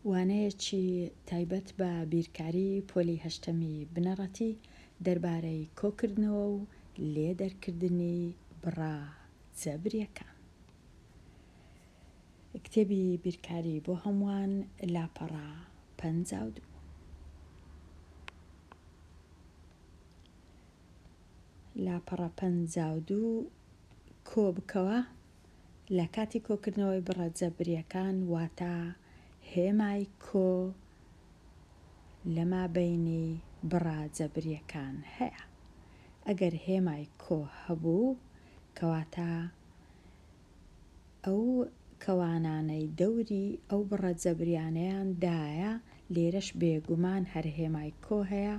وانەیەکی تایبەت بە بیرکاری پۆلی هەشتەمی بنەڕەتی دەربارەی کۆکردنەوە و لێدەرکردنی بڕا جەبریەکان. کتێبی بیرکاری بۆ هەمووان لاپەڕە 52. لاپەڕە 52 کۆ بکەوە لە کاتی کۆکردنەوەی بڕە جەبریەکان واتە هێمای کۆ لەما بەینی بڕا جەبریەکان هەیە. ئەگەر هێمای کۆ هەبوو کەواتە ئەو کەوانانەی دەوری ئەو بڕە جەبریانەیان دایە لێرەش بێگومان هەر هێمای کۆ هەیە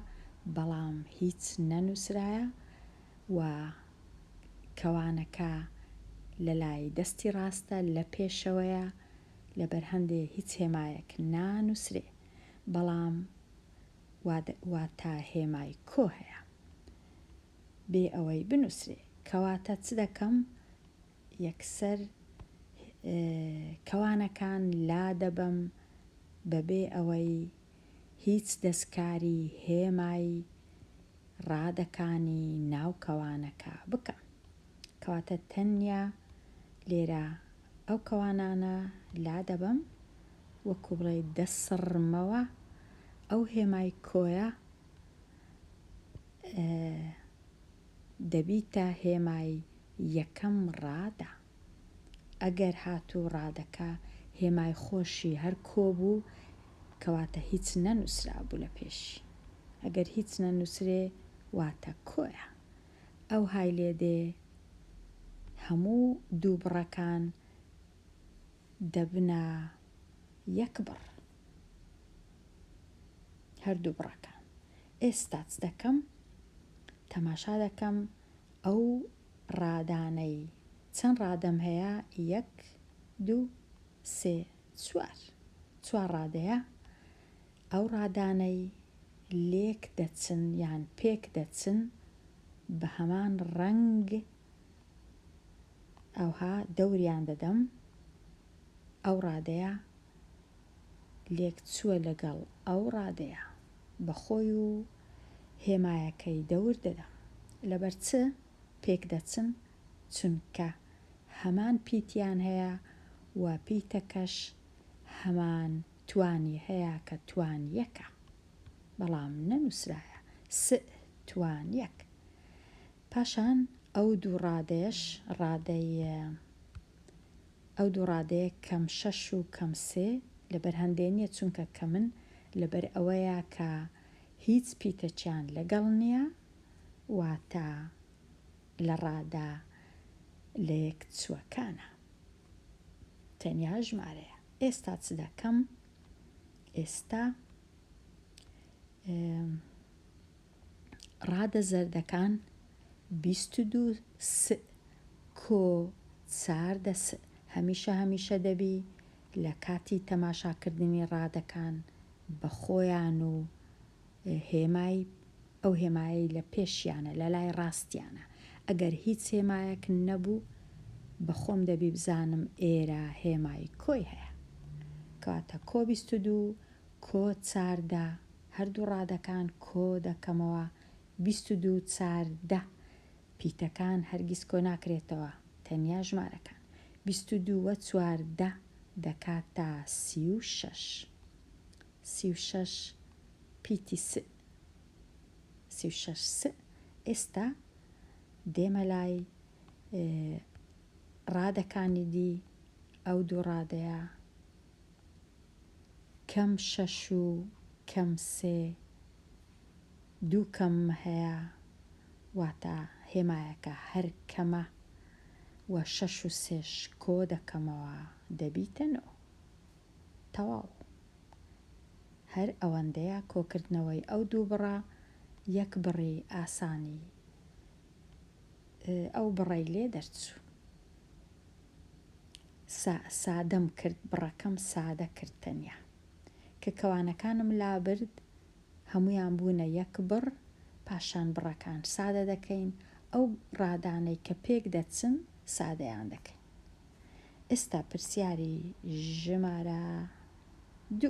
بەڵام هیچ نەنووسرایە و کەوانەکە لە لای دەستی ڕاستە لە پێشەوەیە لەبەر هەندێ هیچ هێمایەک نانووسرێ بەڵام واتە هێمای کۆ هەیە بێ ئەوەی بنووسرێ. کەواتە چ دەکەم؟ یەکسەر کەوانەکان لا دەبەم بەبێ ئەوەی هیچ دەستکاری هێمای ڕادەکانی ناو کەوانەکە بکەم. کەواتە تەنیا لێرە ئەو کەوانانە لا دەبەم وەکو بڵێ دەسڕمەوە ئەو هێمای کۆیە دەبیتە هێمای یەکەم ڕادە. ئەگەر هاتوو ڕادەکە هێمای خۆشی هەر کۆبوو کەواتە هیچ نەنووسرا بوو لە پێشی. ئەگەر هیچ نەنووسرێ واتە کۆیە. ئەو های لێدێ هەموو دوو بڕەکان دەبنە یەک بڕ، هەردوو بڕەکان. ئێستا چ دەکەم؟ تەماشا دەکەم ئەو ڕادانەی چەند ڕادەم هەیە؟ 1 2 3 4 ڕادەیە. ئەو ڕادانەی لێک دەچن یان پێک دەچن بە هەمان ڕەنگ ئەوها دەوریان دەدەم. ئەو ڕادەیە لێک چووە لەگەڵ ئەو ڕادەیە بەخۆی و هێمایەکەی دەور دەدەم. لەبەر چ پێک دەچن؟ چونکە هەمان پیتیان هەیە و پیتەکەش هەمان توانی هەیە کە توان یەکە بەڵام نەنووسرایە توان یەک. پاشان ئەو دوو ڕادەیەش ئەو دوو ڕادەیە کەم 6 و کەم 3 لەبەر هەندێ نییە چونکە کە من لەبەر ئەوەیە کە هیچ پیتەچیان لەگەڵ نییە واتە لە ڕادا لە یەک چووەکانە تەنیا ژمارەیە. ئێستا چ دەکەم؟ ئێستا ڕادە زەردەکان 22 کۆ 4 هەمیشە دەبی لە کاتی تەماشاکردنی ڕادەکان بە خۆیان و ئەو هێمایی لە پێشیانە لە لای ڕاستیانە. ئەگەر هیچ هێمایەک نەبوو بەخۆم دەبی بزانم ئێرە هێمای کۆی هەیە. کەواتە کۆ 22 کۆ 4 هەردوو ڕادەکان کۆ دەکەمەوە 22 4 پیتەکان هەرگیز کۆ ناکرێتەوە تەنیا ژمارەکان. 22 وە 4 دەکاتە 36 پیتی 36 ئێستا دێمە لای ڕادەکانی دی. ئەو دوو ڕادەیە کەم 6 و کەم 3 دوو کەم هەیە واتە هێمایەکە هەر کەمە و 6 و 3 کۆ دەکەمەوە دەبیتە 9. تەواو. هەر ئەوەندەیە کۆکردنەوەی ئەو دوو بڕە یەک بڕی ئاسانی ئەو بڕەی لێ دەرچوو. سادەم کرد، بڕەکەم سادە کرد تەنیا کە کەوانەکانم لا برد هەمویان بوونە یەک بڕ. پاشان بڕەکان سادە دەکەین، ئەو ڕادانەی کە پێک دەچن سادەیان دەکەین. ئێستا پرسیاری ژمارە 2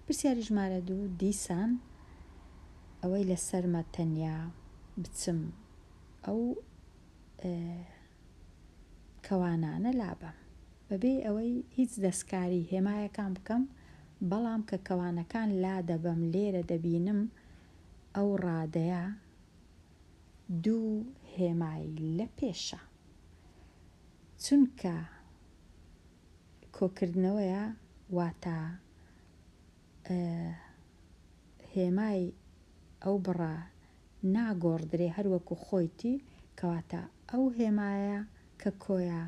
پرسیاری ژمارە 2 دیسان ئەوەی لەسەرمە تەنیا بچم ئەو کەوانانە لابەم بەبێ ئەوەی هیچ دەستکاری هێمایەکان بکەم، بەڵام کە کەوانەکان لا دەبەم لێرە دەبینم ئەو ڕادەیە 2 هێمای لە پێشە، چونکە کۆکردنەوەیە واتە هێمای ئەو بڕە ناگۆڕدرێ هەروەکو خۆیتی، کەواتە ئەو هێمایە کە کۆیە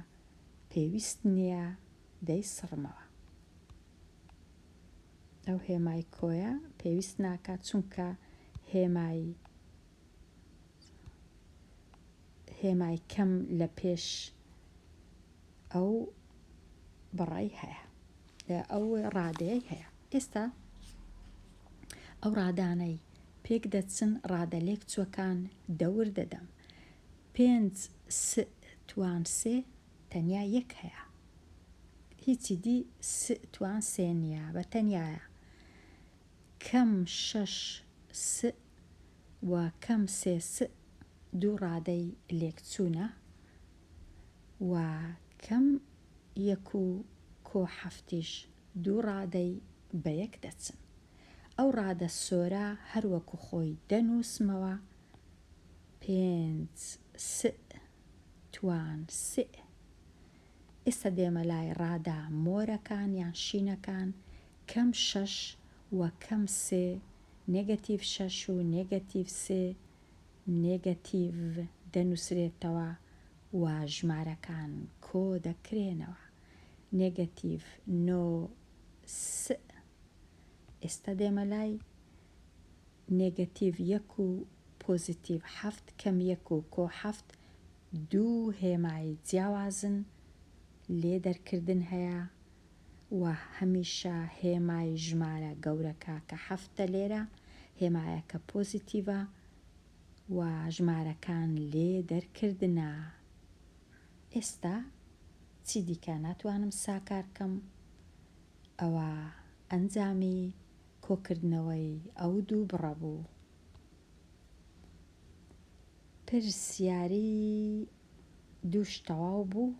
پێویست نییە دەی سڕمەوە. ئەو هێمای کۆیە پێویست ناکات چونکە هێمای کەم لە پێش ئەو بڕای هەیە، ئەو ڕادەیەی هەیە. ئێستا ئەو ڕادانەی پێک دەچن ڕادە لێک چووەکان دەور دەدەم. 5 س توان سێ تەنیا یەک هەیە، هیچی دی س توان سێ نییە، بە تەنیایە. کەم 6 س و کەم 3 س 2 ڕادەی لێک چوونە و کەم 1 و کۆ 7 2 ڕادەی بە یەک دەچن. ئەو ڕادە سۆرە هەروەکو خۆی دەنووسمەوە 5 س توان سێ. ئێستا دێمە لای ڕادا مۆرەکان یان شینەکان، کەم 6 و کەم 3 نێگەتیڤ 6 و نێگەتیڤ 3 نێگەتیڤ دەنووسرێتەوە و ژمارەکان کۆ دەکرێنەوە. نێگەتیڤ 9 س. ئێستا دێمە لای نێگەتیڤ 1 و پۆزیتیڤ 7 کەم 1 و کۆ 7 2 هێمای جیاوازن لێ دەرکردن هەیە و هەمیشە هێمای ژمارە گەورەکە کە 7 لێرە هێمایەکە پۆزیتیڤە و ژمارەکان لێ دەرکردنە. ئێستا چی دیکە ناتوانم ساکارکەم، ئەوە ئەنجامی کۆکردنەوەی ئەو 2 بڕە بوو. پرسیاری 2 تەواو بوو.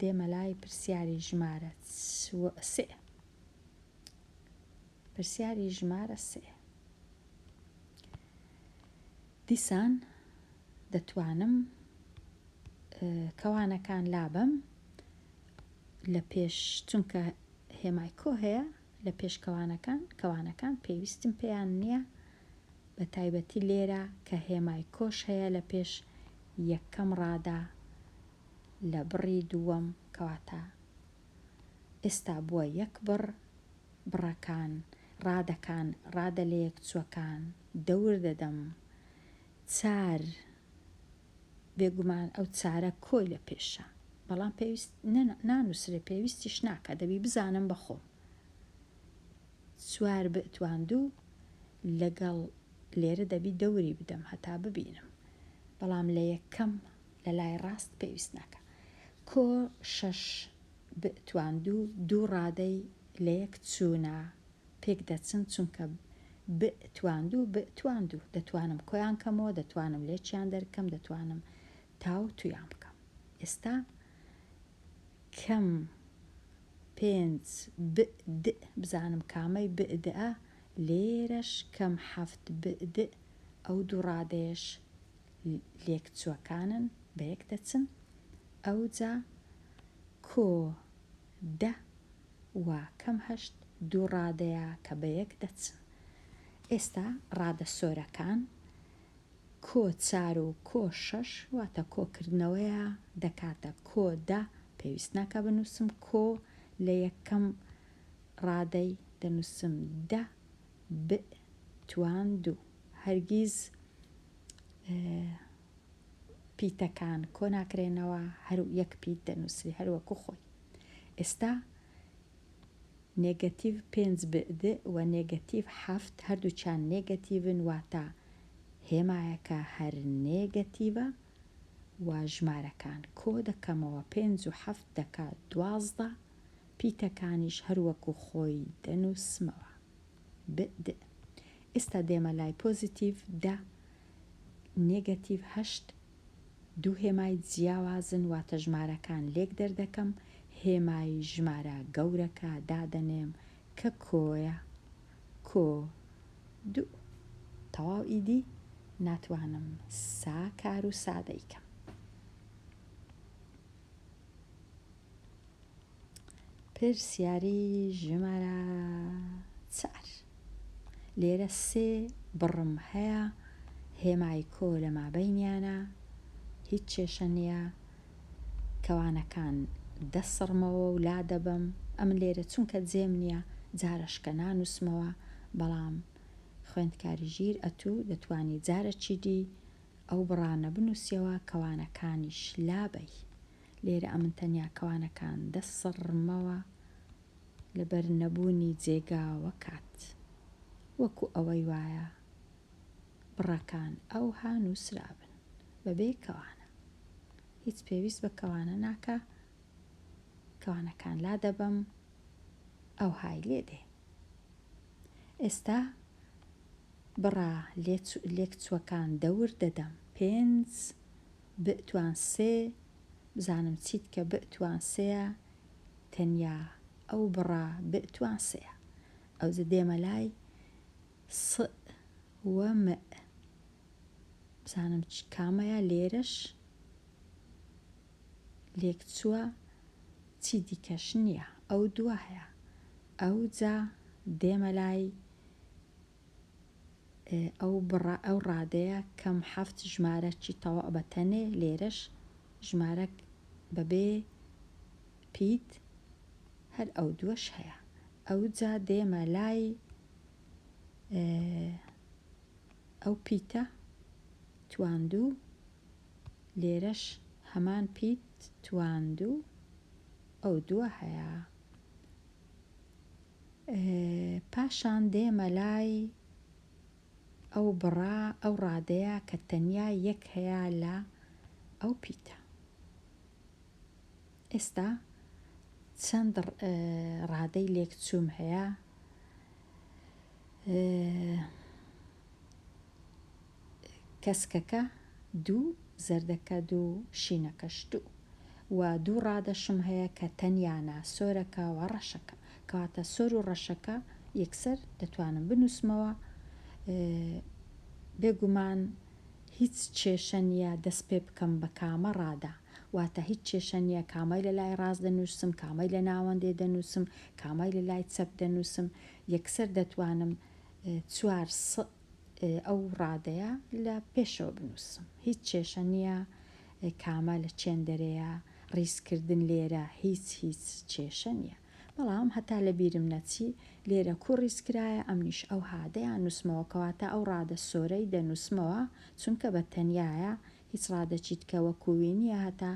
دێمە لای پرسیاری ژمارە 3. پرسیاری ژمارە 3 دیسان دەتوانم کەوانەکان لابم لە پێش، چونکە هێمای کۆ هەیە لە پێش کەوانەکان پێویستم پێیان نییە، بە تایبەتی لێرە کە هێمای کۆش هەیە لە پێش یەکەم ڕادا لە بڕی دووەم، کەواتە ئێستا بووە 1 بڕ. بڕەکان ڕادەکان ڕادە لە یەکچووەکان دەور دەدەم. 4 بێگومان ئەو 4 کۆی لە پێشە، بەڵام پێویست نانووسرێ، پێویستیش ناکە، دەبی بزانم بەخۆم. 4 بتواندوو لەگەڵ لێرە دەبی دەوری بدەم هەتا ببینم، بەڵام لە یەکەم لە لای ڕاست پێویست ناکە. کۆ 6 بتواندوو 2 ڕادەی لە یەک چوونە پێک دەچن، چونکە بتواندوو دەتوانم کۆیان کەمەوە، دەتوانم لێکیان دەرکەم، دەتوانم تاو تویان بکەم. ئێستا کەم 5 بزانم کامەی بئدە، لێرەش کەم 7 بئدە، ئەو 2 ڕادەیەش لێک چووەکانن بە یەک دەچن. ئەوجا کۆ 10 و کەم 8 2 ڕادەیە کە بە یەک دەچن. ئێستا ڕادە سۆرەکان کۆ 4 و کۆ 6 واتە کۆکردنەوەیە دەکاتە کۆ 10. پێویست ناکە بنووسم کۆ لە یەکەم ڕادەی، دەنووسم 10 بتواندوو. هەرگیز پیتەکان کۆ ناکرێنەوە، هەر یەک پیت دەنووسری هەروەکو خۆی. ئێستا نێگەتیڤ 5 بئدە و نێگەتیڤ 7 هەردووچیان نێگەتیڤن، واتە هێمایەکە هەر نێگەتیڤە و ژمارەکان کۆ دەکەمەوە. 5 و 7 دەکات 12، پیتەکانیش هەروەکو خۆی دەنووسمەوە. بدء. ئێستا دێمە لای پۆزیتیڤ 10 نێگەتیڤ 8 دوو هێمای جیاوازن واتە ژمارەکان لێک دەردەکەم هێمای ژمارە گەورەکە دادەنێم کە کۆیە کۆ دوو تەواو ئیدی ناتوانم کار و سادەیکەم. پرسیاری ژمارە 4 لێرە 3 بڕم هەیە هێمای کۆ لە مابەینیانە هیچ کێشە نییە کەوانەکان دەسڕمەوە و لا دەبم ئەم لێرە چونکە جێم نییە جارەشکە نانووسمەوە بەڵام خوێندکاری ژیر ئەتوو دەتوانی جارەکی دی ئەو بڕانە بنووسیەوە کەوانەکانیش لابەی. لێرە ئەمن تەنیا کەوانەکان دەسڕمەوە لەبەر نەبوونی جێگاوە کات وەکو ئەوەی وایە بڕەکان ئەو هانووسرابن بەبێ کەوانە هیچ پێویست بە کەوانە ناکە کەوانەکان لا دەبم ئەو های لێ دێ. ئێستا بڕا لێکچووەکان دەور دەدەم 5 بتوان 3 بزانم چیت کە بتوان 3 تەنیا ئەو بڕا بتوان 3 ئەوجە دێمە لای س وە م بزانم کامەیە لێرەش لێکچووە چی دیکەش نییە ئەو دووە هەیە ئەو جا دێمە لای ئەو ڕادەیە کەم 7 ژمارەکی تەواو بەتەنێ لێرەش ژمارەك بەبێ پیت هەر ئەو دووەش هەیە ئەو جا دێمە لای ئەو پیتە تواندوو لێرەش هەمان پیت تواندوو ئەو دووە هەیە. پاشان دێمە لای ئەو بڕا ئەو ڕادەیە کە تەنیا یەک هەیە لە ئەو پیتە. ئێستا چەند ڕادەی لێکچووم هەیە کەسکەکە 2 زەردەکە 2 شینەکەش 2 و دوو ڕادەشم هەیە کە تەنیانە سۆرەکە و ڕەشەکە کەواتە سۆر و ڕەشەکە یەکسەر دەتوانم بنووسمەوە بێگومان هیچ کێشە نییە دەست پێ بکەم بە کامە ڕادا واتە هیچ کێشە نییە کامای لە لای ڕاست دەنووسم کامای لە ناوەندێ دەنووسم کامای لە لای چەپ دەنووسم یەکسەر دەتوانم 4 ئەو ڕادەیە لە پێشەوە بنووسم هیچ کێشە نییە کامە لە چێندەرەیە ڕیزکردن لێرە هیچ کێشە نییە بەڵام هەتا لە بیرم نەچی لێرە کوڕیزکرایە ئەمنیش ئەو هادەیان نووسمەوە کەواتە ئەو ڕادە سۆرەی دەنووسمەوە چونکە بە تەنیایە هیچ ڕادەچیت کە وەکووی نییە هەتا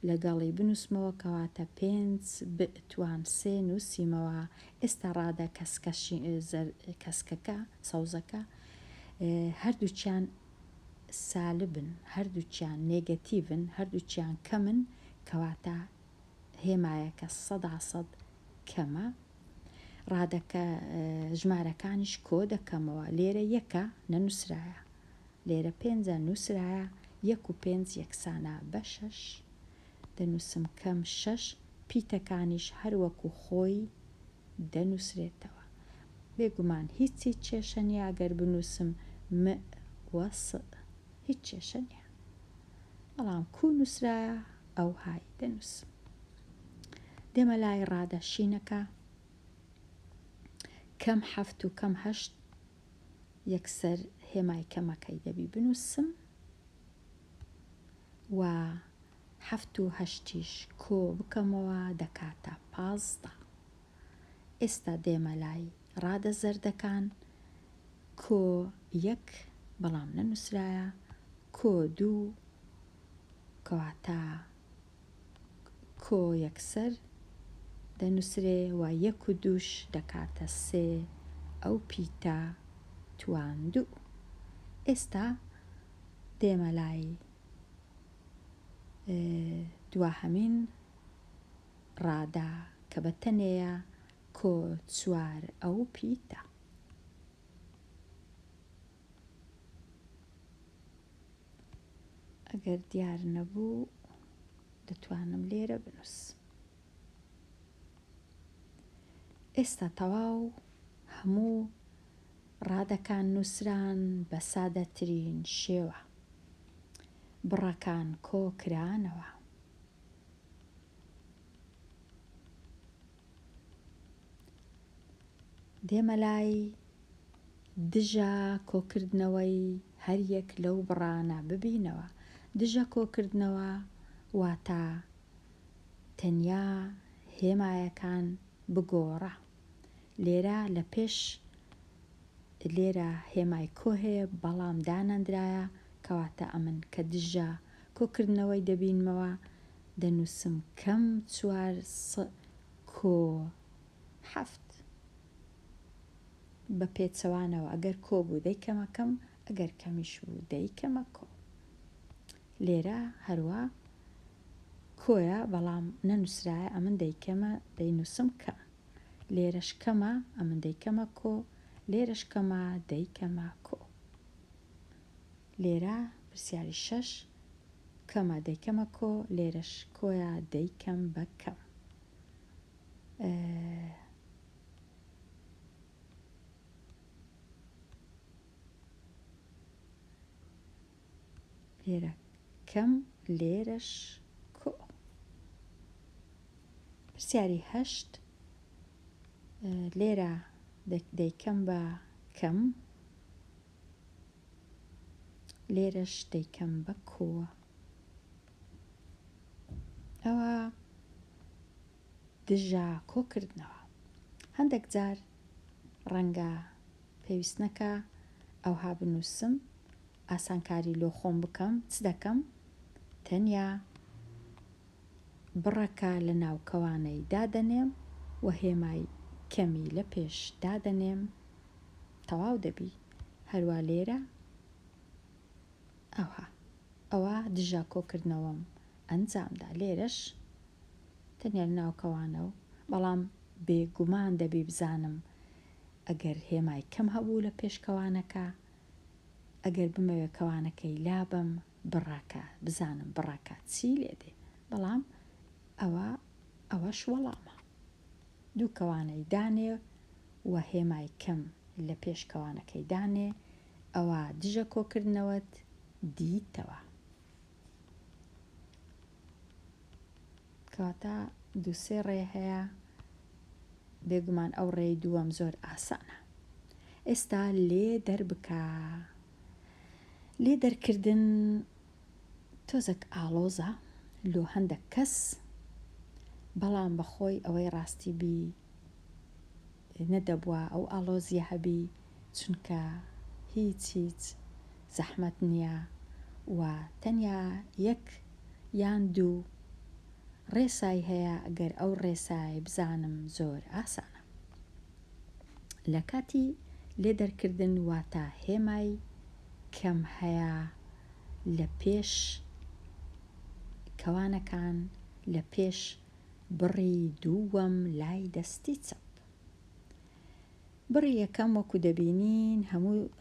لەگەڵی بنووسمەوە کەواتە 5 بتوان 3 نووسیمەوە. ئێستا ڕادە کەسکەکە سەوزەکە هەردووچیان سالبن هەردووچیان نێگەتیڤن هەردووچیان کەمن کەواتە هێمایەکە 100% کەمە ڕادەکە ژمارەکانیش کۆ دەکەمەوە لێرە یەکە نەنووسرایە لێرە 5 نووسرایە 1 و 5 یەکسانە بە 6 دەنووسم کەم 6 پیتەکانیش هەروەکو خۆی دەنووسرێتەوە بێگومان هیچی کێشە نییە ئەگەر بنووسم م وە س هیچ کێشە نییە بەڵام کو نووسرایە ئەو های دەنووسم. دێمە لای ڕادە شینەکە کەم 7 و کەم 8 یەکسەر هێمای کەمەکەی دەبی بنووسم و 7 و 8ش کۆ بکەمەوە دەکاتە 15. ئێستا دێمە لای ڕادە زەردەکان کۆ 1 بەڵام نەنووسرایە کۆ 2 کەواتە کۆ یەکسەر دەنووسرێ و 1 و 2ش دەکاتە 3 ئەو پیتە تواندوو. ئێستا دێمە لای دواهەمین ڕادا کە بەتەنەیە کۆ 4 ئەو پیتە ئەگەر دیار نەبوو دەتوانم لێرە بنووس. ئێستا تەواو هەموو ڕادەکان نووسران بە سادەترین شێوە. بڕەکان کۆکرانەوە. دێمە لای دژە کۆکردنەوەی هەر یەک لەو بڕانە ببینەوە. دژە کۆکردنەوە واتە تەنیا هێمایەکان بگۆڕە. لێرە لە پێش لێرە هێمای کۆ هەیە بەڵام دانەندرایە کەواتە ئەمن کە دژە کۆکردنەوەی دەبینمەوە دەنووسم کەم 4 کۆ 7 بە پێچەوانەوە. ئەگەر کۆ بوو دەیکەمە کەم، ئەگەر کەمیش بوو دەیکەمە کۆ. لێرە هەروە کۆیە بەڵام نەنووسرایە ئەمن دەیکەمە دەینووسم کەم. لێرەش کەمە ئەمن دەیکەمە کۆ، لێرەش کەمە دەیکەمە کۆ. لێرە پرسیاری 6 کەمە دەیکەمە کۆ، لێرەش کۆیە دەیکەم بە کەم. لێرە کەم، لێرەش کۆ. پرسیاری 8 لێرە دەیکەم بە کەم، لێرەش دەیکەم بە کۆ. ئەوە دژە کۆکردنەوە. هەندێک جار ڕەنگە پێویست نەکە ئەوها بنووسم، ئاسانکاری لۆ خۆم بکەم. چ دەکەم؟ تەنیا بڕەکە لە ناو کەوانەی دادەنێم و هێمای کەمی لە پێش دادەنێم، تەواو دەبی. هەروە لێرە ئەوە دژە کۆکردنەوەم ئەنجامدا. لێرەش تەنیا لە ناو کەوانە و بەڵام بێگومان دەبی بزانم ئەگەر هێمای کەم هەبوو لە پێشکەوانەکە، ئەگەر بمەوێت کەوانەکەی لابم بڕاکە بزانم بڕاکە چی لێدێ. بەڵام ئەوەش وەڵامە. دوو کەوانەی دانێ و هێمای کەم لە پێشکەوانەکەی دانێ، ئەوە دژە کۆکردنەوەت دیتەوە. کەواتە 2-3 ڕێ هەیە، بێگومان ئەو ڕێی دووەم زۆر ئاسانە. ئێستا لێ دەربکە. لێ دەرکردن تۆزێک ئاڵۆزە لۆ هەندێک کەس، بەڵام بەخۆی ئەوەی ڕاستی بی نەدەبووە ئەو ئاڵۆزیە هەبی، چونکە هیچ زەحمەت نییە و تەنیا یەک یان دوو ڕێسای هەیە. ئەگەر ئەو ڕێسای بزانم زۆر ئاسانە. لە کاتی لێدەرکردن واتە هێمای کەم هەیە لە پێش کەوانەکان، لە پێش بڕی دووەم لای دەستی چەپ. بڕی یەکەم وەکو دەبینین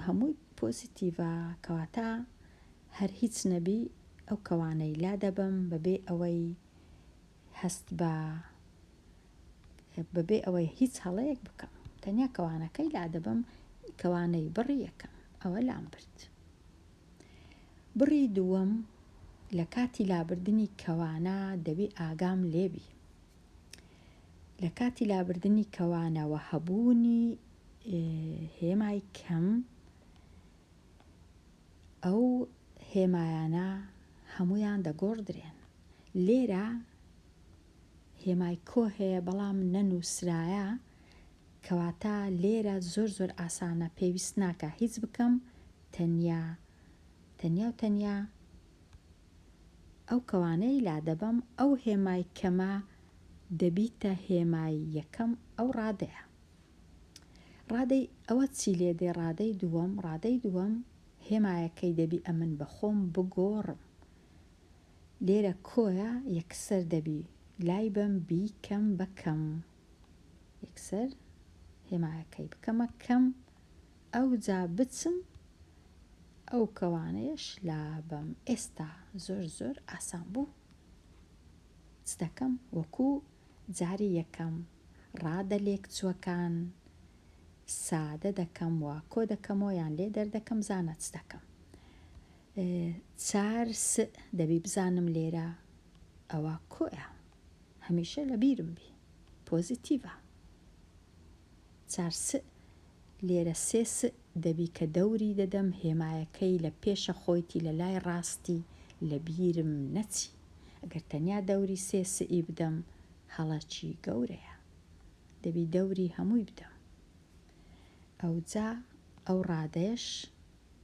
هەمووی پۆزیتیڤە، کەواتە هەر هیچ نەبی ئەو کەوانەی لا دەبم بەبێ ئەوەی هیچ هەڵەیەک بکەم. تەنیا کەوانەکەی لا دەبم، کەوانەی بڕی یەکەم ئەوە لام برد. بڕی دووەم لە کاتی لابردنی کەوانە دەبێ ئاگام لێبی. لە کاتی لابردنی کەوانەوە هەبوونی هێمای کەم، ئەو هێمایانە هەمویان دەگۆڕدرێن. لێرە هێمای کۆ هەیە بەڵام نەنووسرایە، کەواتە لێرە زۆر ئاسانە، پێویست ناکە هیچ بکەم، تەنیا ئەو کەوانەی لا دەبم ئەو هێمای کەمە دەبیتە هێمای یەکەم. ئەو ڕادەیە. ڕادەی ئەوە چی لێدێ؟ ڕادەی دووەم هێمایەکەی دەبی ئەمن بە خۆم بگۆڕم. لێرە کۆیە یەکسەر دەبی لای بەم بیکەم بە کەم، یەکسەر هێمایەکەی بکەمە کەم، ئەو جا بچم ئەو کەوانەیەش لا بەم ئێستا زۆر ئاسان بوو. چ دەکەم وەکو جاری یەکەم ڕادە لێکچووەکان سادە دەکەم و کۆ دەکەمەوە یان لێ دەردەکەم زانە چ دەکەم. 4 س دەبی بزانم لێرە ئەوە کۆیە هەمیشە لە بیرم بی پۆزیتیڤە. 4 س لێرە 3 س دەبی کە دەوری دەدەم هێمایەکەی لە پێشە خۆیتی لە لای ڕاستی لە بیرم نەچی. ئەگەر تەنیا دەوری 3 سی بدەم هەڵەکی گەورەیە، دەبی دەوری هەمووی بدەم. ئەوجا ئەو ڕادەیەش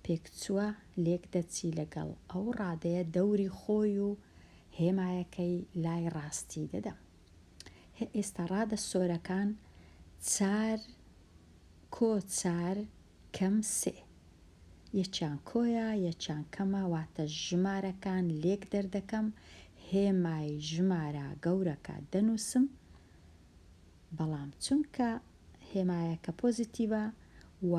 پێکچووە لێک دەچی لەگەڵ ئەو ڕادەیە دەوری خۆی و هێمایەکەی لای ڕاستی دەدەم. ئێستا ڕادە سۆرەکان 4 کۆ 4 کەم 3 یەکیان کۆیە یەکیان کەمە، واتە ژمارەکان لێک دەردەکەم هێمای ژمارە گەورەکە دەنووسم، بەڵام چونکە هێمایەکە پۆزیتیڤە و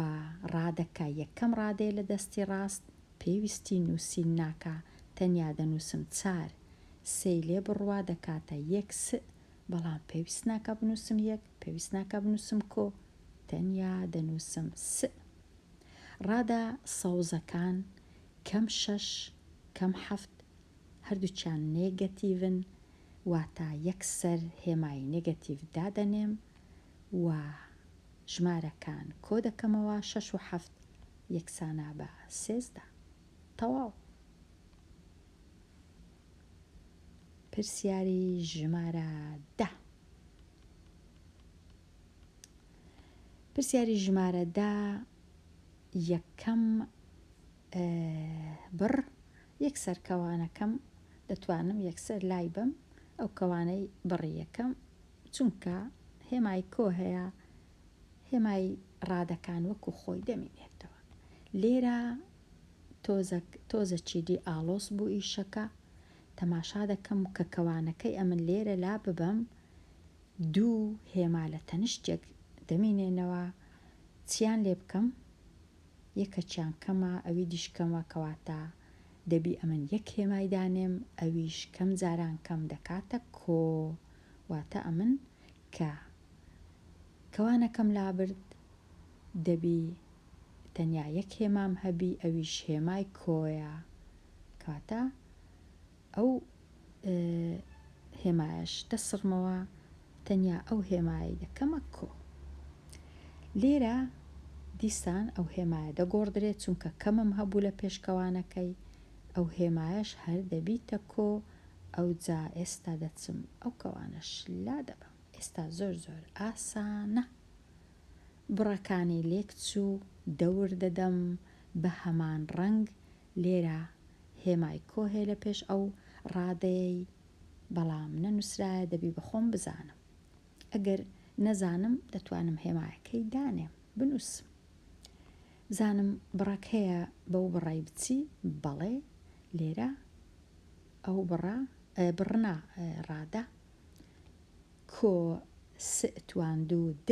ڕادەکە یەکەم ڕادەیە لە دەستی ڕاست پێویستی نووسین ناکە، تەنیا دەنووسم 4 سێی لێ بڕوا دەکاتە 1 س، بەڵام پێویست ناکە بنووسم 1 پێویست ناکە بنووسم کۆ، تەنیا دەنووسم س. ڕادە سەوزەکان کەم 6 کەم 7 هەردووچیان نێگەتیڤن، واتە یەکسەر هێمای نێگەتیڤ دادەنێم و ژمارەکان کۆ دەکەمەوە 6 و 7 یەکسانە بە 13. تەواو. پرسیاری ژمارە 10. پرسیاری ژمارە 10 یەکەم بڕ یەکسەر کەوانەکەم دەتوانم یەکسەر لای بم ئەو کەوانەی بڕی یەکەم، چونکە هێمای کۆ هەیە هێمای ڕادەکان وەکو خۆی دەمینێتەوە. لێرە تۆزە چیدی ئالۆس بوو ئیشەکە، تەماشا دەکەم کە کەوانەکەی ئەمن لێرە لا ببەم 2 هێما لە تەنیشتێک دەمینێنەوە، چیان لێ بکەم یەکەچیان کەمە ئەوی دیشکەمە، کەواتە دەبی ئەمن یەک هێمای دانێم ئەویش کەم جاران کەم دەکاتە کۆ، واتە ئەمن کە کەوانەکەم لابرد دەبی تەنیا یەک هێمام هەبی ئەویش هێمای کۆیە، کەواتە ئەو هێمایش دەسڕمەوە تەنیا ئەو هێمایی دەکەمە کۆ. لێرە دیسان ئەو هێمایە دەگۆڕدرێت چونکە کەمم هەبوو لە پێشکەوانەکەی، ئەو هێمایش هەر دەبیتە کۆ. ئەو جا ئێستا دەچم ئەو کەوانش لا دەبم. ئێستا زۆر ئاسانە. بڕەکانی لێک چوو دەور دەدەم بە هەمان ڕەنگ، لێرە هێمای کۆ هەیە لە پێش ئەو ڕادەیەی، بەڵام نەنووسرایە دەبی بەخۆم بزانم. ئەگەر نەزانم دەتوانم هێمایەکەی دانێم بنووسم. زانم بڕەک هەیە بەو بڕای بچی، بەڵێ لێرە ئەو بڕنا ڕادە کۆ س تواندوو د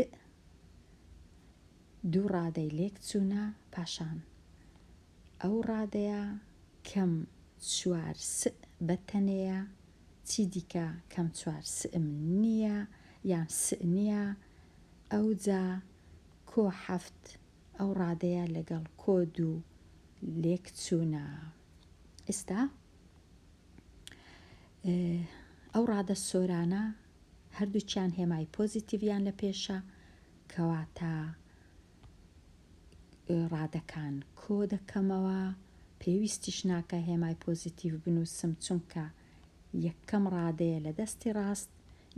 2 ڕادەی لێک چوونە، پاشان ئەو ڕادەیە کەم 4 س بەتەنەیە، چی دیکە کەم 4 سم نییە یان س نییە، ئەو جا کۆ 7 ئەو ڕادەیە لەگەڵ کۆ 2 لێک چوونە. ئێستا ئەو ڕادە سۆرانە هەردووچیان هێمای پۆزیتیڤیان لە پێشە، کەواتە ڕادەکان کۆ دەکەمەوە، پێویستیش ناکە هێمای پۆزیتیڤ بنووسم چونکە یەکەم ڕادەیە لە دەستی ڕاست،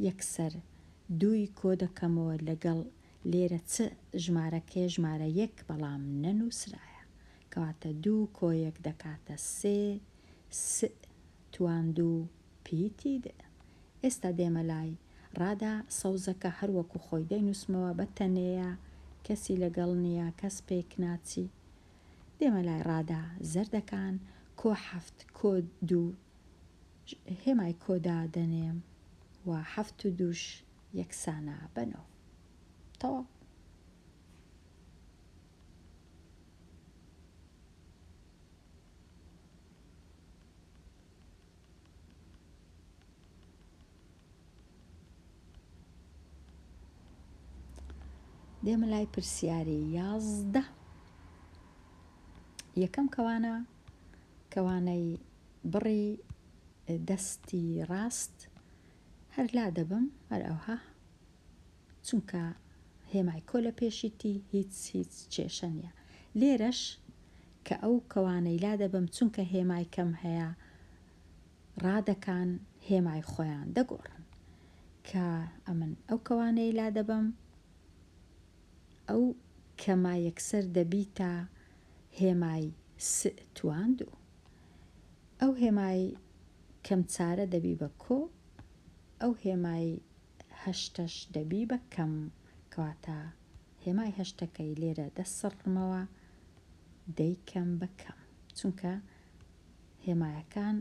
یەکسەر 2 کۆ دەکەمەوە لەگەڵ لێرە چ ژمارەکەی ژمارە 1 بەڵام نەنووسرایە، کەواتە 2 کۆ 1 دەکاتە 3 س تواندوو پیتی د. ئێستا دێمە لای ڕادا سەوزەکە هەروەکو خۆی دەینووسمەوە بەتەنەیە، کەسی لەگەڵ نییە، کەس پێک ناچی. دێمە لای ڕادا زەردەکان کۆ 7 کۆ 2 هێمای کۆدا دەنێم و 7 و 2ش یەکسانە بەنەوە. تەواو. دێمە لای پرسیاری 11. یەکەم کەوانەی بڕی دەستی ڕاست هەر لا دەبم هەر ئەوها چونکە هێمای کۆ لە پێشیتی هیچ کێشە نییە. لێرەش کە ئەو کەوانەی لا دەبم چونکە هێمای کەم هەیە ڕادەکان هێمای خۆیان دەگۆڕن کە ئەمن ئەو کەوانەی لا دەبم ئەو کەما یەکسەر دەبیتە هێمای توان دوو. ئەو هێمای کەم چارە دەبی بە کۆ، ئەو هێمای هەشتەش دەبی بە کەم، کەواتە هێمای هەشتەکەی لێرە دەسڕمەوە دەیکەم بە کەم چونکە هێمایەکان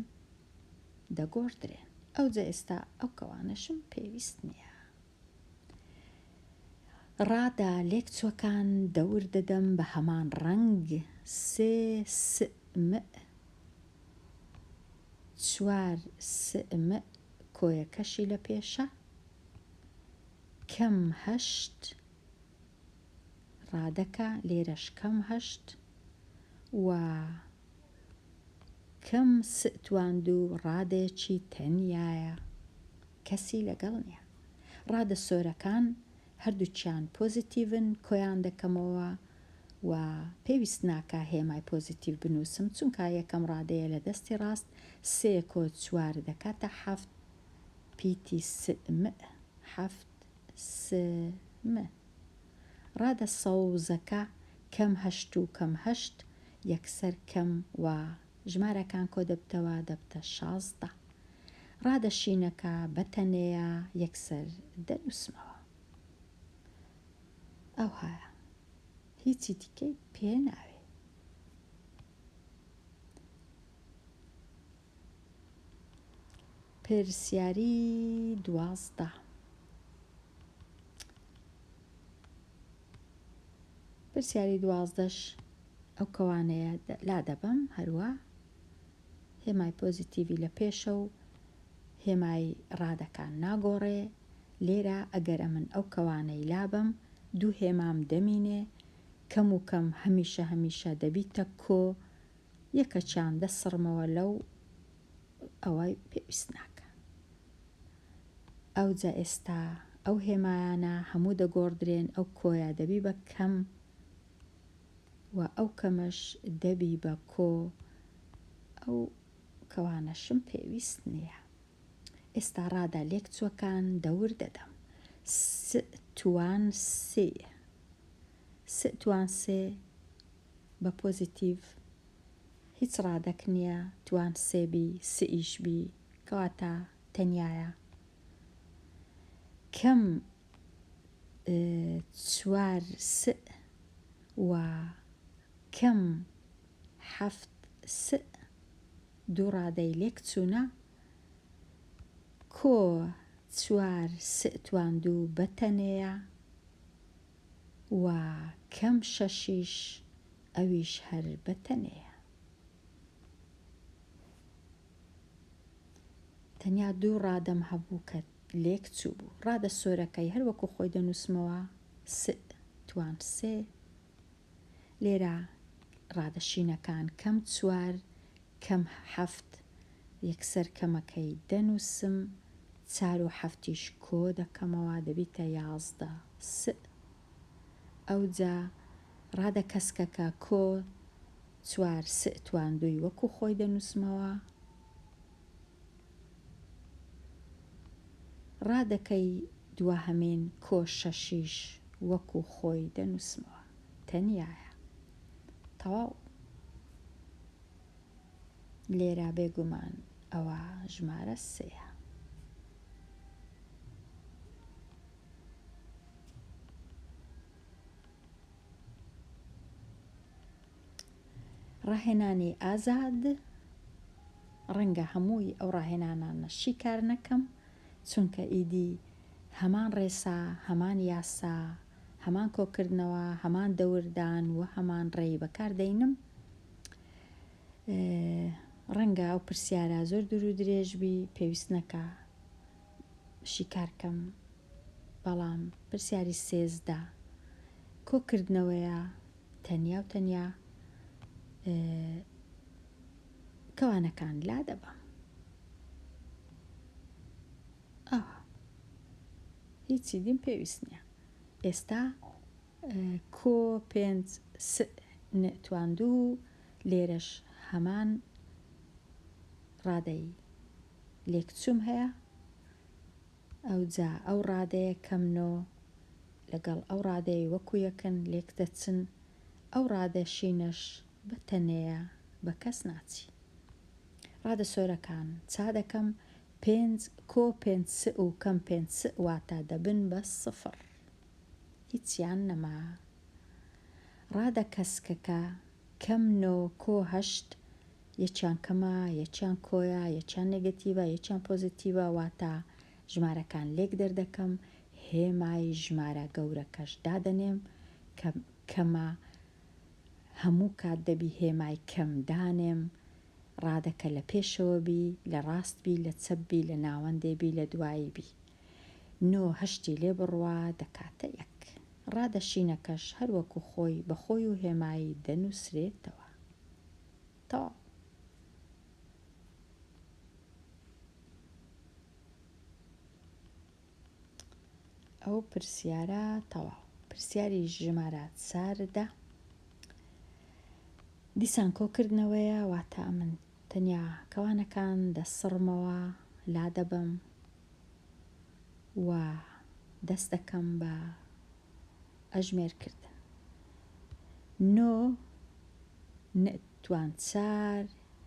دەگۆڕدرێن. ئەوجا ئێستا ئەو کەوانەشم پێویست نییە. ڕادا لێکچووەکان دەور دەدەم بە هەمان ڕەنگ 3 سم 4 سم کۆیەکەشی لە پێشە، کەم 8 ڕادەکە لێرەش کەم 8 و کەم توان دوو ڕادێکی تەنیایە کەسی لەگەڵ نییە. ڕادە سۆرەکان هەردووچیان پۆزیتیڤن کۆیان دەکەمەوە و پێویست ناکە هێمای پۆزیتیڤ بنووسم چونکە یەکەم ڕادەیە لە دەستی ڕاست 3 کۆ 4 دەکاتە 7 پیتی سم 7 سم. ڕادە سەوزەکە کەم 8 و کەم 8 یەکسەر کەم و ژمارەکان کۆ دەبتەوە دەبتە 16. ڕادە شینەکە بەتەنەیە یەکسەر دەنووسمەوە. ئەو هەیە هیچی دیکەی پێ ناوێ. پرسیاری 12. پرسیاری 12ش ئەو کەوانەیە لا دەبم هەروە هێمای پۆزیتیڤی لە پێشە و هێمای ڕادەکان ناگۆڕێ. لێرە ئەگەر من ئەو کەوانەی لابم دوو هێمام دەمینێ، کەم و کەم هەمیشە دەبیتە کۆ، یەکەچیان دەسڕمەوە لەو ئەوەی پێویست ناکە. ئەوجا ئێستا ئەو هێمایانە هەموو دەگۆڕدرێن، ئەو کۆیە دەبی بە کەم و ئەو کەمەش دەبی بە کۆ، ئەو کەوانەشم پێویست نییە. ئێستا ڕادا لێکچووەکان دەور دەدەم. توان سێ بە پۆزیتیڤ هیچ ڕادەک نییە، توان سێبی سئیشبی کەواتە تەنیایە. کەم 4 س و کەم 7 س دوو ڕادەی لێکچوونە، کۆ 4 س توان دوو بەتەنەیە و کەم 6 ئەویش هەر بەتەنەیە. تەنیا دوو ڕادەم هەبوو کە لێکچوو بوو. ڕادە سۆرەکەی هەر وەکو خۆی دەنووسمەوە س توان سێ. لێرە ڕادە شینەکان کەم 4 کەم 7 یەکسەر کەمەکەی دەنووسم، 4 و 7ش کۆ دەکەمەوە دەبیتە 11 س. ئەوجا ڕادە کەسکەکە کۆ 4 س توان دووی وەکو خۆی دەنووسمەوە، ڕادەکەی دواهەمین کۆ 6ش وەکو خۆی دەنووسمەوە تەنیایە. تەواو. لێرە بێگومان ئەوە ژمارە سێیە. ڕاهێنانی ئازاد ڕەنگە هەمووی ئەو ڕاهێنانانە شیکار نەکەم چونکە ئیدی هەمان ڕێسا، هەمان یاسا، هەمان کۆکردنەوە، هەمان دەوردان و هەمان ڕێی بەکاردەینم. ڕەنگە ئەو پرسیارە زۆر دوور و درێژبی پێویست نەکە شیکارکەم، بەڵام پرسیاری 13 کۆکردنەوەیە تەنیا و تەنیا کەوانەکان لا دەبەم. هیچی دیم پێویست نییە. ئێستا کۆ پێنج تواندوو لێرەش هەمان ڕادەی لێکچووم هەیە. ئەوجا ئەو ڕادەیە کەمنەوە لەگەڵ ئەو ڕادەی وەکو یەکەن لێک دەچن. ئەو ڕادەشینەش بەتەنەیە بە کەس ناچی. ڕادە سۆرەکان چا دەکەم کۆ پێنج و کەم پێنج واتە دەبن بە سفر. هیچیان نەما. ڕادە کەسکەکە کەم نۆ کۆ هەشت یەکیان کەمە یەکیان کۆیە یەکیان نێگەتیڤە یەکیان پۆزیتیڤە واتە ژمارەکان لێک دەردەکەم هێمای ژمارە گەورەکەش دادەنێم کەمە هەموو کات دەبی هێمای کەم دانێم. ڕادەکە لە پێشەوە بی لە ڕاست بی لە چەپ بی لە ناوەندێ بی لە دوایی بی. نۆ هەشتی لێ بڕوا دەکاتە یەک. ڕادە شینەکەش هەروەکو خۆی بەخۆی و هێمایی دەنووسرێتەوە. تەواو. ئەو پرسیارە تەواو. پرسیاری ژمارە 4 دیسان کۆکردنەوەیە واتە من تەنیا کەوانەکان دەسڕمەوە لا دەبم و دەست دەکەم بە ئەژمێرکردن. نۆ نەتوان چار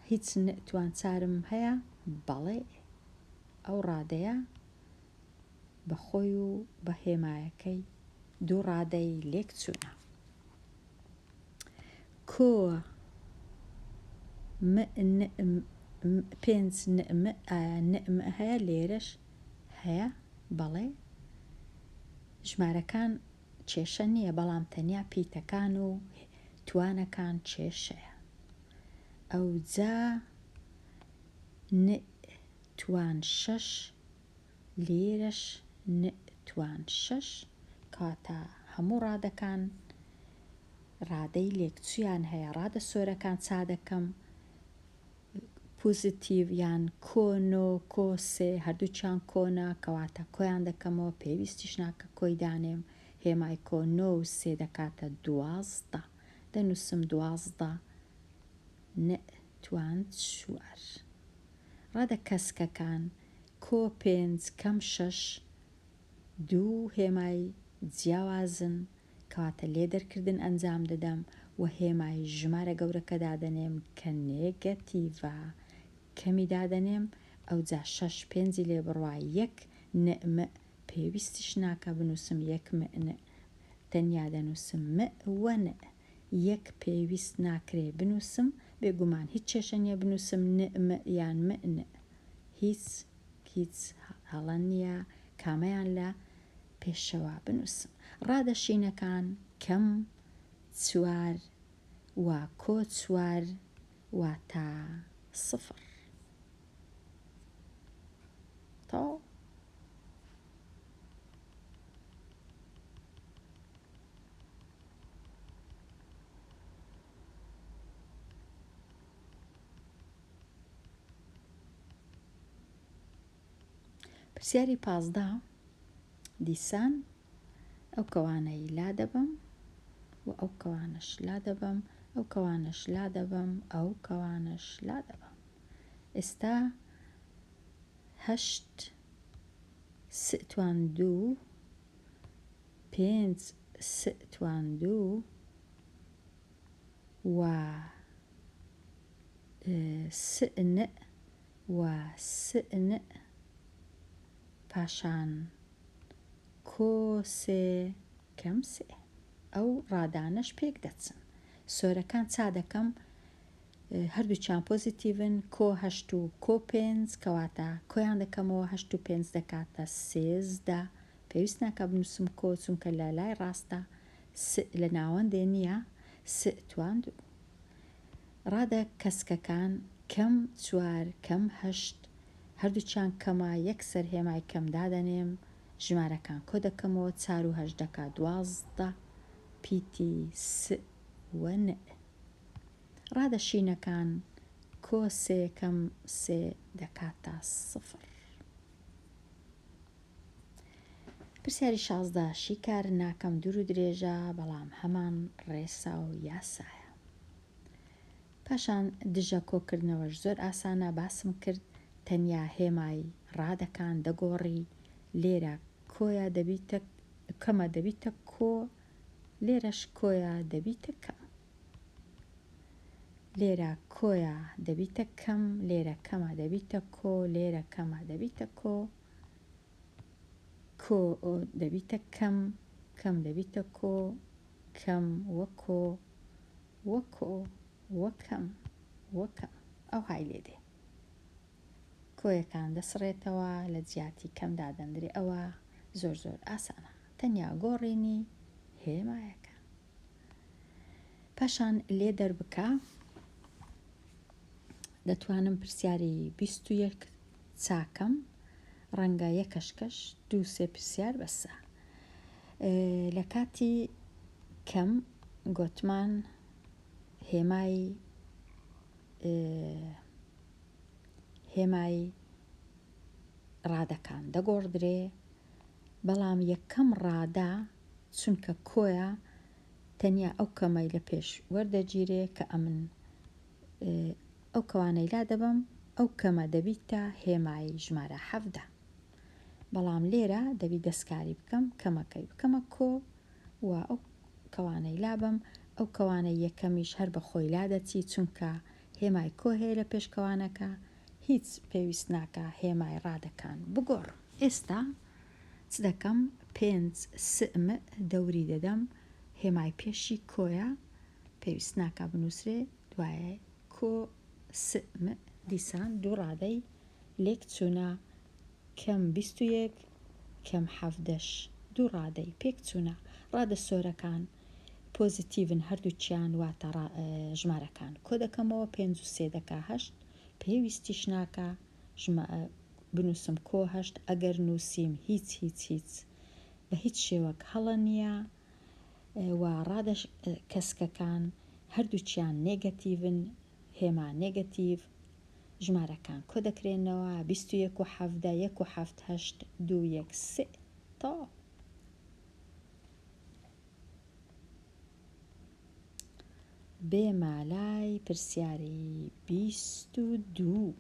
هیچ نەتوان چارم هەیە بەڵێ ئەو ڕادەیە بەخۆی و بە هێمایەکەی دوو ڕادەی لێک چوونە. کۆ پێنج نەئمە هەیە لێرەش هەیە بەڵێ ژمارەکان کێشە نییە بەڵام تەنیا پیتەکان و توانەکان کێشەیە. ئەوجا توان 6 لێرەش توان 6 کاتە هەموو ڕادەکان ڕادەی لێکچویان هەیە. ڕادە سۆرەکان چا دەکەم پۆزیتیڤ یان کۆنۆ کۆسێ هەردووچیان کۆنا کەواتە کۆیان دەکەمەوە پێویستیش ناکە کۆی دانێم. هێمای کۆ 9 و 3 دەکاتە 12 دەنووسم 12 نەتوان 4. ڕادە کەسکەکان کۆ 5 کەم 6 دوو هێمای جیاوازن کەواتە لێدەرکردن ئەنجام دەدەم و هێمای ژمارە گەورەکە دادەنێم کە نێگەتیڤە کەمی دادەنێم. ئەوجا 6 5 لێ بڕوا یەک نەئمە پێویستیش ناکە بنووسم یەک مەئنە تەنیا دەنووسم مەوەنە یەک پێویست ناکرێ بنووسم بێگومان هیچ کێشە نییە بنووسم نەئمە یان مەئنە هیچ هەڵە نییە کامەیان لە پێشەوە بنووسم. ڕادە شینەکان کەم 4 و کۆ 4 واتە 0. تەواو. پرسیاری 15 دیسان ئەو کەوانەی لا دەبم و ئەو کەوانش لا دەبم ئەو کەوانش لا دەبم ئەو کەوانش لا دەبم. ئێستا 8 توان 2 5 توان 2 و سئنە و سئنە پاشان کۆ 3 کەم 3 ئەو ڕادانەش پێک دەچن. سۆرەکان چا دەکەم هەردووچیان پۆزیتیڤن کۆ 8 و کۆ 5 کەواتە کۆیان دەکەمەوە 8 و 5 دەکاتە 13 پێویست ناکە بنووسم کۆ چونکە لە لای ڕاستە لە ناوەندێ نییە توان 2. ڕادە کەسکەکان کەم 4 کەم 8 هەردووچیان کەمە یەکسەر هێمای کەم دادەنێم ژمارەکان کۆ دەکەمەوە 4 و 8 دەکات 12 پیتی س و ن. ڕادە شینەکان کۆ سێکەم سێ دەکاتە سفر. پرسیاری 16 شیکار ناکەم دوور و درێژە بەڵام هەمان ڕێسا و یاسایە. پاشان دژە کۆکردنەوەش زۆر ئاسانە، باسم کرد تەنیا هێمای ڕادەکان دەگۆڕی. لێرە کۆیە دەبیتە کەمە دەبیتە کۆ، لێرەش کۆیە دەبیتە کەم. لێرە کۆیە دەبیتە کەم، لێرە کەمە دەبیتە کۆ، لێرە کەمە دەبیتە کۆ، کۆ دەبیتە کەم، کەم دەبیتە کۆ، کەم وە کۆ، وە کۆ، وە کەم، وە کەم. ئەو های لێدێ کۆیەکان دەسڕێتەوە لە جیاتی کەمدا دەندرێ. ئەوە زۆر زۆر ئاسانە، تەنیا گۆڕینی هێمایەکە. پاشان لێ دەربکە دەتوانم پرسیاری 21 چاکەم، ڕەنگە یەکەشکەش 2-3 پرسیار بەسە. لە کاتی کەم گوتمان هێمای ڕادەکان دەگۆڕدرێ، بەڵام یەکەم ڕادە چونکە کۆیە تەنیا ئەو کەمەی لە پێش وەردەگیرێ کە ئەمن ئەو کەوانەی لا دەبم، ئەو کەمە دەبیتە هێمای ژمارە 7. بەڵام لێرە دەبی دەستکاری بکەم کەمەکەی بکەمە کۆ و ئەو کەوانەی لابم، ئەو کەوانەی یەکەمیش هەر بە خۆی لا دەچی چونکە هێمای کۆ هەیە لە پێشکەوانەکە، هیچ پێویست ناکە هێمای ڕادەکان بگۆڕم. ئێستا چ دەکەم؟ 5 سم دەوری دەدەم، هێمای پێشی کۆیە، پێویست ناکە بنووسرێ، دوایە کۆ سم، دیسان دوو ڕادەی لێک چوونە، کەم 21 کەم 7 دوو ڕادەی پێک چوونە. ڕادە سۆرەکان پۆزیتیڤن هەردووچیان، واتە ژمارەکان کۆ دەکەمەوە، 5 و 3 دەکا 8، پێویستیش ناکە بنووسم کۆ 8. ئەگەر نووسیم هیچ بە هیچ شێوەک هەڵە نییە. و ڕادە کەسکەکان هەردووچیان نێگەتیڤن، هێما نێگەتیڤ، ژمارەکان کۆ دەکرێنەوە، 21 و 7 1 و 7 8 2 1 3 تا. بێمالای پرسیاری 22.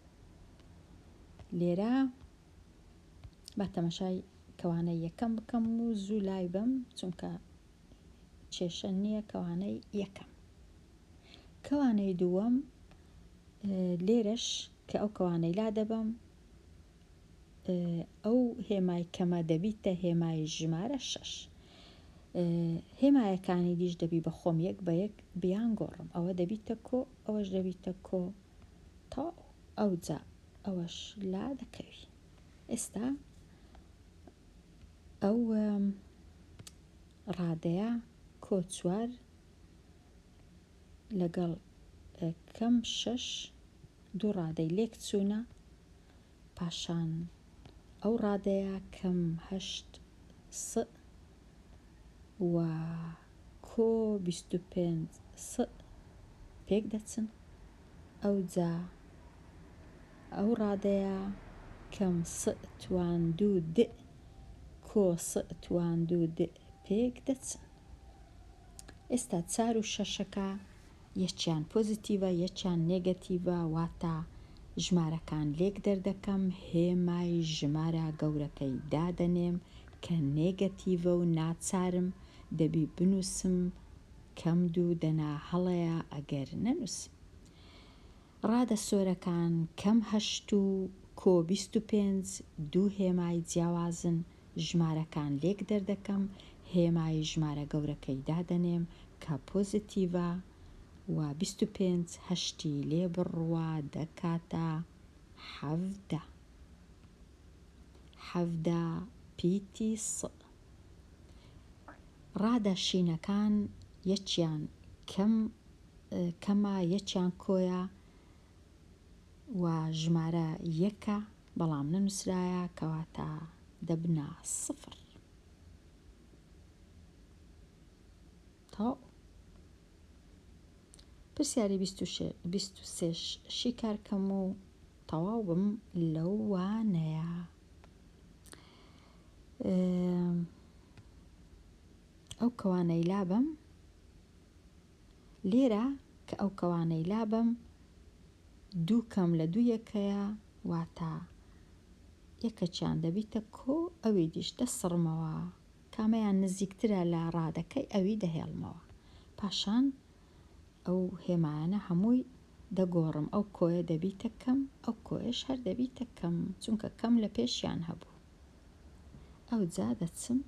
لێرە بە تەمەشای کەوانەی یەکەم بکەم و زوو لای بم چونکە کێشە نییە. کەوانەی یەکەم، کەوانەی دووەم، لێرەش کە ئەو کەوانەی لا دەبم، ئەو هێمای کەمە دەبیتە هێمای ژمارە 6. هێمایەکانی دیش دەبی بە خۆم یەک بە یەک بیان گۆڕم. ئەوە دەبیتە کۆ، ئەوەش دەبیتە کۆ تا ئەو جا ئەوەش لا دەکەوی. ئێستا ئەو ڕادەیە کۆ 4 لەگەڵ کەم 6 دوو ڕادەی لێک چوونە. پاشان ئەو ڕادەیە کەم 8 س و کۆ 25 س پێک دەچن. ئەو جا ئەو ڕادەیە کەم س توان 2 د کۆ س توان 2 د پێک دەچن. ئێستا 4 و 6ەکە یەکیان پۆزیتیڤە یەکیان نێگەتیڤە، واتە ژمارەکان لێک دەردەکەم، هێمای ژمارە گەورەکەی دادەنێم کە نێگەتیڤە و ناچارم دەبی بنووسم کەم 2 دەنا هەڵەیە ئەگەر نەنووسم. ڕادە سۆرەکان کەم 8 و کۆ 25 دوو هێمای جیاوازن، ژمارەکان لێک دەردەکەم، هێمای ژمارە گەورەکەی دادەنێم کە پۆزیتیڤە و 25 هەشتی لێ بڕوە دەکاتە 17 پیتی س. ڕادە شینەکان یەکیان کەمە یەکیان کۆیە و ژمارە یەکە بەڵام نەنووسرایە کەواتە دەبنە 0. تەواو. پرسیاری 23 کارکەم و تەواو بم لەو وانەیە. ئەو کەوانەی لابم لێرە کە ئەو کەوانەی لابم 2 کەم لە 2 یەکەیە، واتە یەکەچیان دەبیتە کۆ، ئەوی دیش دەسڕمەوە، کامەیان نزیکترە لە ڕادەکەی ئەوی دەهێڵمەوە. پاشان ئەو هێمایانە هەمووی دەگۆڕم، ئەو کۆیە دەبیتە کەم، ئەو کۆیش هەر دەبیتە کەم، چونکە کەم لە پێشیان هەبوو. ئەو جا دەچم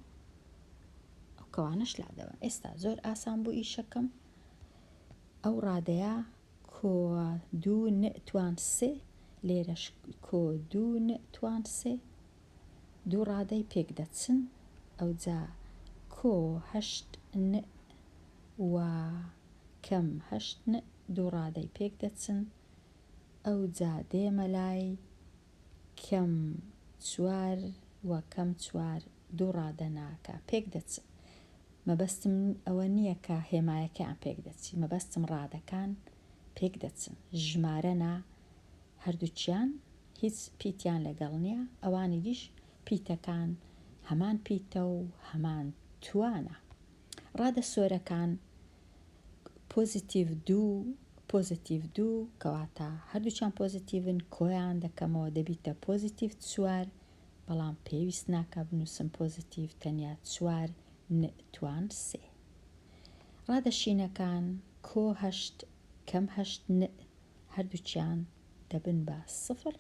ئەو کەوانش لادەوە. ئێستا زۆر ئاسان بوو ئیشەکەم. ئەو ڕادەیە کۆ 2 نئتوان 3، لێرەش کۆ 2 نئتوان 3، دوو ڕادەی پێک دەچن. ئەو جا کۆ 8 نە و کەم 8 نە، دوو ڕادەی پێک دەچن. ئەو جا دێمە لای کەم 4 و کەم 4، دوو ڕادە ناکە پێک دەچن. مەبەستم ئەوە نییە کە هێمایەکەیان پێک دەچی، مەبەستم ڕادەکان پێک دەچن. ژمارە نا، هەردووچیان هیچ پیتیان لەگەڵ نییە، ئەوانی دیش پیتەکان هەمان پیتە و هەمان توانە. ڕادە سۆرەکان پۆزیتیڤ 2 کەواتە هەردووچیان پۆزیتیڤن، کۆیان دەکەمەوە دەبیتە پۆزیتیڤ 4، بەڵام پێویست ناکە بنووسم پۆزیتیڤ، تەنیا 4 نئتوان 3. ڕادە شینەکان کۆ 8 کەم 8 نە، هەردووچیان دەبن بە 0،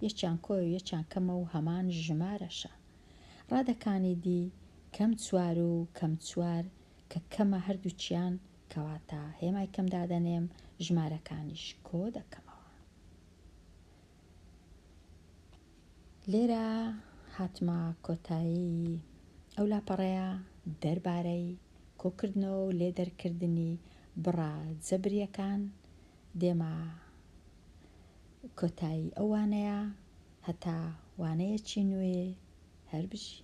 یەکیان کۆی و یەکیان کەمە و هەمان ژمارەشە. ڕادەکانی دی کەم 4 و کەم 4 کە کەمە هەردووچیان، کەواتە هێمای کەم دادەنێم، ژمارەکانیش کۆ دەکەمەوە. لێرە هاتمە کۆتایی ئەو لاپەڕەیە دەربارەی کۆکردنەوە و لێدەرکردنی بڕا جەبریەکان. دێمە کۆتایی ئەو وانەیە هەتا وانەیەکی نوێ هەر بژی.